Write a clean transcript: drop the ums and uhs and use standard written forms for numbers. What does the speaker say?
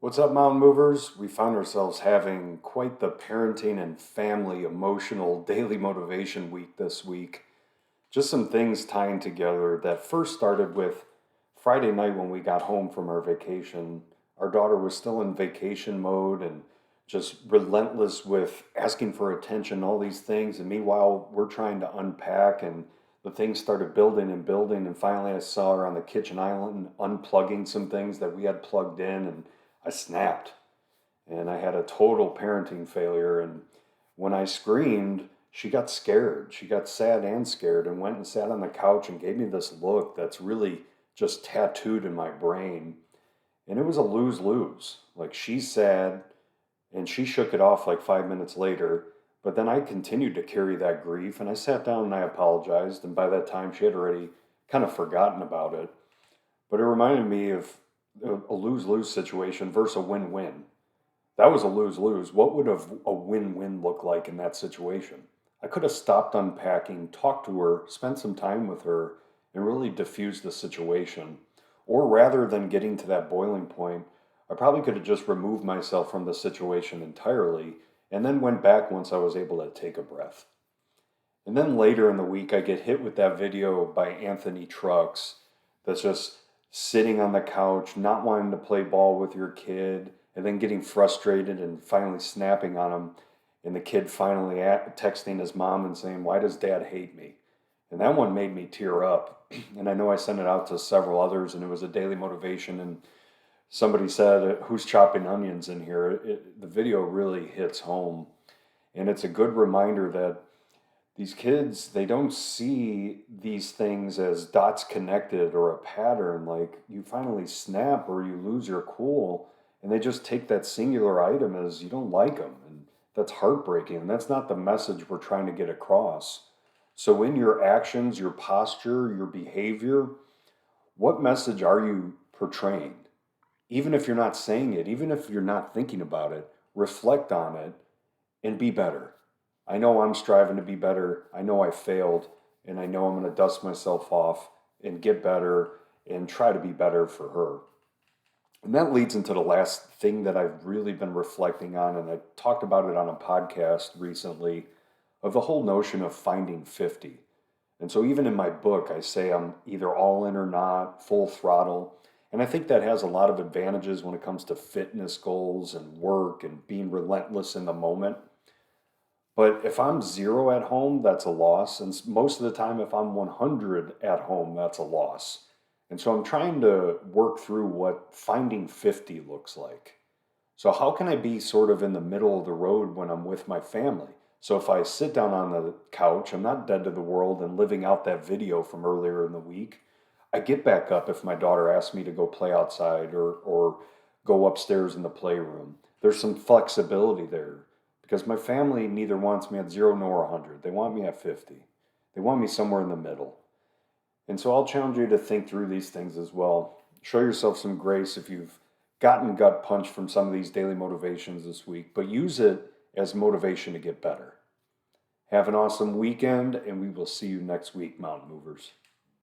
What's up, Mountain Movers? We found ourselves having quite the parenting and family emotional daily motivation week this week. Just some things tying together that first started with Friday night when we got home from our vacation. Our daughter was still in vacation mode and just relentless with asking for attention, all these things. And meanwhile, we're trying to unpack, and the things started building and building. And finally, I saw her on the kitchen island unplugging some things that we had plugged in, and I snapped and I had a total parenting failure. And when I screamed, she got scared. She got sad and scared and went and sat on the couch and gave me this look that's really just tattooed in my brain. And it was a lose lose. Like, she's sad and she shook it off like 5 minutes later. But then I continued to carry that grief, and I sat down and I apologized. And by that time, she had already kind of forgotten about it. But it reminded me of a lose lose situation versus a win win. That was a lose lose. What would a win win look like in that situation? I could have stopped unpacking, talked to her, spent some time with her, and really diffused the situation. Or rather than getting to that boiling point, I probably could have just removed myself from the situation entirely and then went back once I was able to take a breath. And then later in the week, I get hit with that video by Anthony Trucks that's just sitting on the couch, not wanting to play ball with your kid, and then getting frustrated and finally snapping on him. And the kid finally texting his mom and saying, "Why does dad hate me?" And that one made me tear up. And I know I sent it out to several others, and it was a daily motivation. And somebody said, "Who's chopping onions in here?" The video really hits home. And it's a good reminder that these kids, they don't see these things as dots connected or a pattern. Like, you finally snap or you lose your cool, and they just take that singular item as you don't like them. And that's heartbreaking. And that's not the message we're trying to get across. So, in your actions, your posture, your behavior, what message are you portraying? Even if you're not saying it, even if you're not thinking about it, reflect on it and be better. I know I'm striving to be better. I know I failed, and I know I'm going to dust myself off and get better and try to be better for her. And that leads into the last thing that I've really been reflecting on, and I talked about it on a podcast recently, of the whole notion of finding 50. And so even in my book, I say I'm either all in or not, full throttle. And I think that has a lot of advantages when it comes to fitness goals and work and being relentless in the moment. But if I'm zero at home, that's a loss. And most of the time, if I'm 100 at home, that's a loss. And so I'm trying to work through what finding 50 looks like. So, how can I be sort of in the middle of the road when I'm with my family? So, if I sit down on the couch, I'm not dead to the world and living out that video from earlier in the week. I get back up if my daughter asks me to go play outside or go upstairs in the playroom. There's some flexibility there because my family neither wants me at zero nor 100. They want me at 50. They want me somewhere in the middle. And so I'll challenge you to think through these things as well. Show yourself some grace if you've gotten gut punch from some of these daily motivations this week, but use it as motivation to get better. Have an awesome weekend, and we will see you next week, Mountain Movers.